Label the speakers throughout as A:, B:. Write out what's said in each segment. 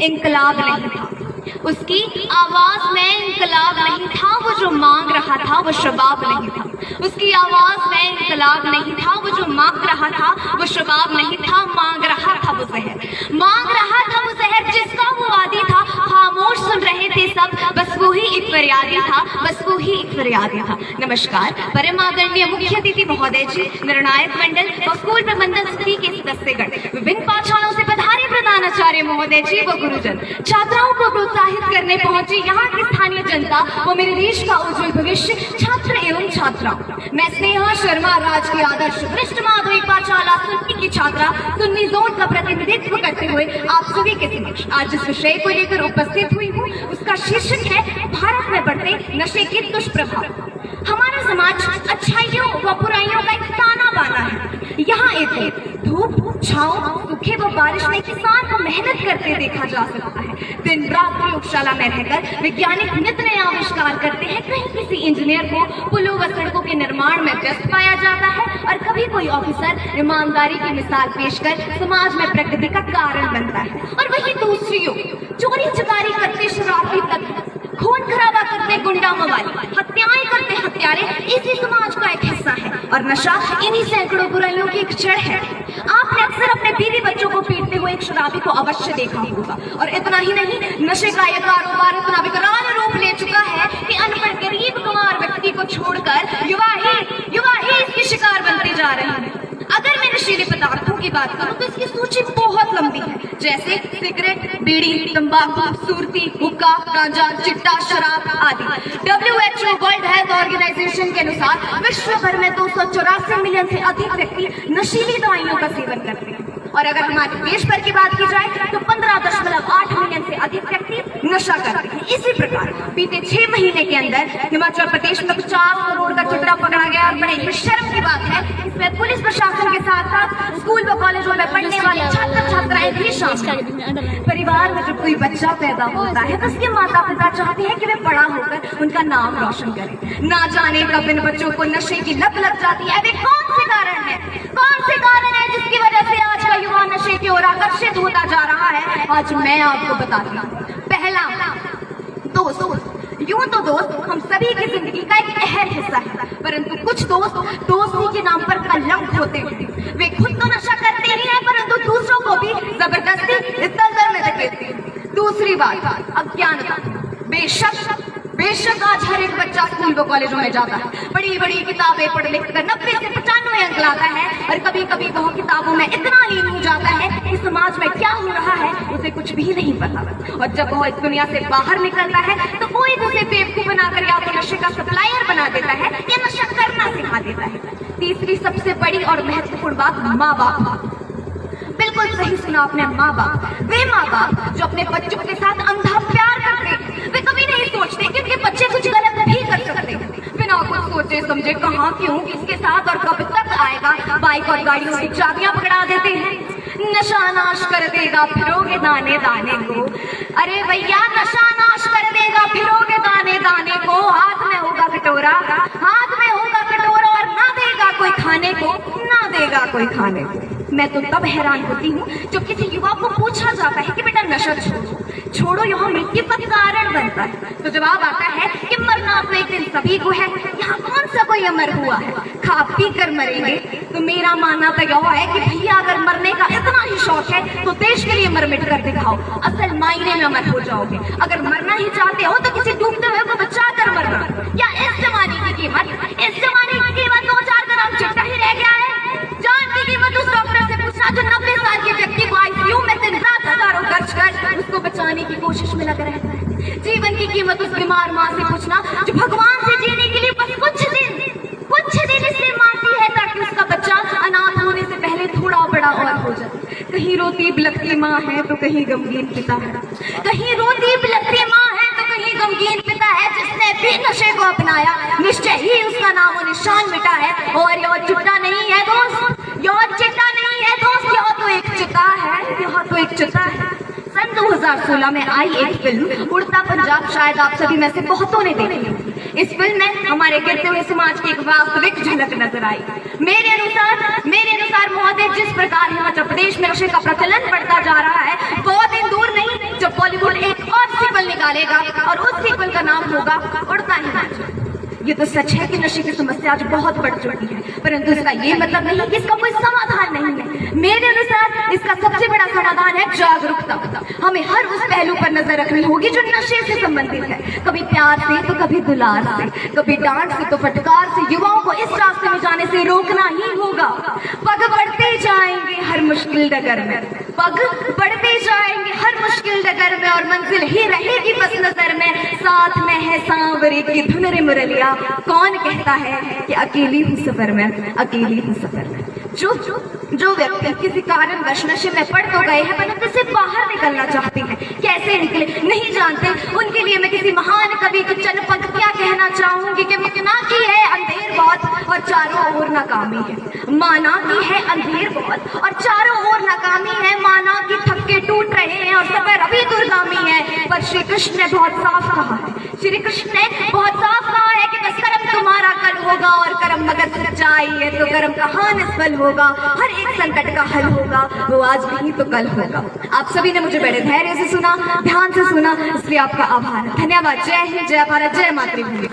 A: इंकलाब नहीं था, उसकी आवाज में इंकलाब नहीं था। वो जो मांग रहा था वो शबाब नहीं था, उसकी आवाज में इंकलाब नहीं था। वो जो मांग रहा था वो शबाब नहीं था, मांग रहा था वो जहर, मांग रहा था वो जहर जिसका वो आदी था। खामोश सुन रहे थे सब, बस वो ही एक फरियादी था, बस वो ही एक फरियादी था। नमस्कार, परम आदरणीय मुख्य अतिथि महोदय जी, निर्णायक मंडल व स्कूल प्रबंधन समिति के सदस्यगण, विभिन्न पाठशालाओं से पधारे प्रधानाचार्य महोदय जी व गुरुजन, छात्राओं को प्रोत्साहित करने पहुंची यहाँ की स्थानीय जनता वो मेरे देश का उज्जवल भविष्य, छात्र एवं छात्राओं। मैं स्नेहा शर्मा, राजकीय आदर्श वरिष्ठ माध्यमिक पाठशाला सुन्नी की छात्रा, सुन्नी जोन का प्रतिनिधित्व करते हुए आप सभी के समक्ष आज जिस विषय को लेकर उपस्थित हुई हूँ उसका शीर्षक है भारत में बढ़ते नशे के दुष्प्रभाव। हमारा समाज अच्छाइयों व बुराइयों का एक ताना बाना है। यहाँ एक धूप छांव सूखे व बारिश में किसान को मेहनत करते देखा जा सकता है। दिन रात प्रयोगशाला में रहकर वैज्ञानिक नित नए आविष्कार करते हैं। कहीं किसी इंजीनियर को पुलों व सड़कों के निर्माण में व्यस्त पाया जाता है और कभी कोई ऑफिसर ईमानदारी की मिसाल पेश कर समाज में प्रगति का कारण बनता है। और वही दूसरी ओर चोरी चकारी करते शराबी तक, खून खराबा करते गुंडा मवाली, हत्याएं करते हत्यारे इसी समाज का एक हिस्सा है। और नशा इन्हीं सैकड़ों बुराइयों की एक जड़ है। आपने अक्सर अपने बीवी बच्चों को पीटते हुए एक शराबी को अवश्य देखा होगा। और इतना ही नहीं, नशे का यह कारोबार इतना विकराल रूप ले चुका है कि अनपढ़ गरीब कुमार व्यक्ति को छोड़कर युवा ही इसके शिकार बनते जा रहे हैं। अगर मैं नशीले पदार्थों की बात करूं तो इसकी सूची बहुत लंबी है, जैसे सिगरेट, बीड़ी, तंबाकू, सुर्ती, हुक्का, गांजा, चिट्टा, शराब आदि। WHO वर्ल्ड हेल्थ ऑर्गेनाइजेशन के अनुसार विश्व भर में 284 मिलियन से अधिक व्यक्ति नशीली दवाइयों का सेवन करते हैं। और अगर हमारे देश भर की बात की जाए तो 15.8 मिलियन से अधिक व्यक्ति नशा करते हैं। इसी प्रकार बीते 6 महीने के अंदर हिमाचल प्रदेश में 50 करोड़ का चिट्टा पकड़ा गया। और बड़े शर्म की बात है, इसमें पुलिस प्रशासन के साथ साथ स्कूल व कॉलेजों में पढ़ने वाले छात्र छात्राएं भी शामिल। परिवार में जब कोई बच्चा पैदा होता है तो उसके माता पिता चाहते हैं कि वे बड़ा होकर उनका नाम रोशन करें। ना जाने कब इन बच्चों को नशे की लत लग जाती है। वे कौन से कारण है जिसकी वजह से आज का युवा नशे की ओर आकर्षित होता जा रहा है? आज मैं आपको बताती हूँ। पहला, दोस्त। यूं तो दोस्त हम सभी की जिंदगी का एक अहम हिस्सा है, परंतु कुछ दोस्त दोस्ती के नाम पर कलंक होते हैं। वे खुद तो नशा करते ही हैं परंतु दूसरों को भी जबरदस्ती इस दलदल में धकेलते हैं। दूसरी बात, अज्ञानता। बेशक आज हर एक बच्चा स्कूल व कॉलेजों में जाता है, बड़ी बड़ी किताबें पढ़ लिख कर 90 से 95 अंक लाता है और कभी कभी वह किताबों में इतना लीन हो जाता है कि समाज में क्या हो रहा है उसे कुछ भी नहीं पता। और जब वह इस दुनिया से बाहर निकलता है तो कोई उसे बेवकूफ बनाकर या तो नशे का सप्लायर बना देता है या नशा करना सिखा देता है। तीसरी सबसे बड़ी और महत्वपूर्ण बात, माँ बाप। बिल्कुल सही सुना आपने, माँ बाप। वे माँ बाप जो अपने बच्चों के साथ अंधा प्यार करते हैं, वे कभी नहीं सोचते कि उनके बच्चे कुछ गलत भी कर सकते हैं। बिना कुछ सोचे समझे कहाँ, क्यों, किसके साथ और कब तक आएगा, बाइक और गाड़ियों की चाबियां पकड़ा देते हैं। नशा नाश कर देगा फिरोगे दाने दाने को। अरे भैया, नशा नाश कर देगा फिरोगे दाने दाने को। हाथ में होगा कटोरा और ना देगा कोई खाने को, ना देगा कोई खाने को। मैं तो तब हैरान होती हूँ जब किसी युवा को पूछा जाता है कि बेटा नशा छोड़ो, यहाँ मृत्यु का कारण बनता है, तो जवाब आता है कि मरना तो एक दिन सभी को है, यहाँ कौन सा कोई अमर हुआ है, खा पी कर मरेंगे। तो मेरा मानना तो यह है कि भैया अगर मरने का इतना ही शौक है तो देश के लिए मर मिट कर दिखाओ, असल मायने में अमर हो जाओगे। अगर मरना ही चाहते हो तो किसी डूबते हुए को बचा कर मरना। या इस जमाने की कीमत 2-4 ग्राम चिट्टा ही रह गया है। जान की कीमत उस डॉक्टर से पूछना जो 90 साल के व्यक्ति को ICU में दिन रात हजारों खर्च कर उसको बचाने की कोशिश में लगा रहता है। जीवन की कीमत उस बीमार माँ से पूछना जो भगवान से जीने के लिए बस कुछ दिन इसलिए मांगती है ताकि उसका बच्चा अनाथ होने से पहले थोड़ा बड़ा और हो जाए। कहीं रोती बिलखती माँ है तो कहीं गमगीन पिता है, कहीं रोती बिलखती माँ है तो कहीं गमगीन पिता है। जिसने भी नशे को अपनाया निश्चय ही उसका नाम और निशान मिटा है। और यह चिट्टा नहीं है दोस्त, यह चिट्टा नहीं है दोस्त, यह तो एक चिता है, यह तो एक चिता है। सन 2016 में आई एक फिल्म उड़ता पंजाब, शायद आप सभी में से बहुतों ने देखी होगी। इस फिल्म में हमारे गिरते हुए समाज की एक वास्तविक झलक नजर आई। मेरे अनुसार महोदय, जिस प्रकार हिमाचल प्रदेश में नशे का प्रचलन बढ़ता जा रहा है, बहुत दिन दूर नहीं जब निकालेगा और उस सीक्वल का नाम होगा उड़ता हिमाचल। ये तो सच है कि नशे की समस्या आज बहुत बढ़ चुकी है, परंतु इसका ये मतलब नहीं कि इसका कोई समाधान नहीं है। मेरे अनुसार इसका सबसे बड़ा समाधान है जागरूकता। हमें हर उस पहलू पर नजर रखनी होगी जो नशे से संबंधित है, कभी प्यार से तो कभी दुलार से, कभी डांट से तो फटकार से। युवाओं को इस रास्ते में जाने से रोकना ही होगा। पग बढ़ते जाएंगे हर मुश्किल डगर में, पग बढ़ते जाएंगे हर मुश्किल डगर में, और मंजिल ही रहेगी बस नजर में। साथ में है सांवरे की धुन रे मुरलिया, कौन कहता है कि अकेली हूँ सफर में, अकेली हूँ सफर में। जो व्यक्ति किसी कारणवश नशे में पड़ तो गए हैं परंतु से बाहर निकलना चाहते हैं, कैसे निकले नहीं जानते, उनके लिए मैं किसी महान कवि की चंद पंक्तियां कहना चाहूंगी कि मिटना की है अंधेर बहुत और चारों ओर नाकामी है। माना की है अंधेर बहुत और चारों ओर नाकामी है, माना की थक्के टूट रहे हैं और सफर अभी दूरगामी है। पर श्री कृष्ण ने बहुत साफ कहा है, श्री कृष्ण ने बहुत साफ कहा है कि बस कर्म तुम्हारा कल होगा, और कर्म मगर सच्चाई है तो कर्म कहाँ निष्फल होगा। हर एक संकट का हल होगा, वो आज नहीं तो कल होगा। आप सभी ने मुझे बड़े धैर्य से सुना, ध्यान से सुना, इसलिए आपका आभार, धन्यवाद। जय हिंद, जय भारत, जय मातृभूमि।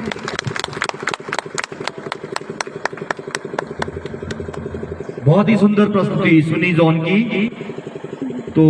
B: बहुत ही सुंदर प्रस्तुति सुनी जॉन की। तो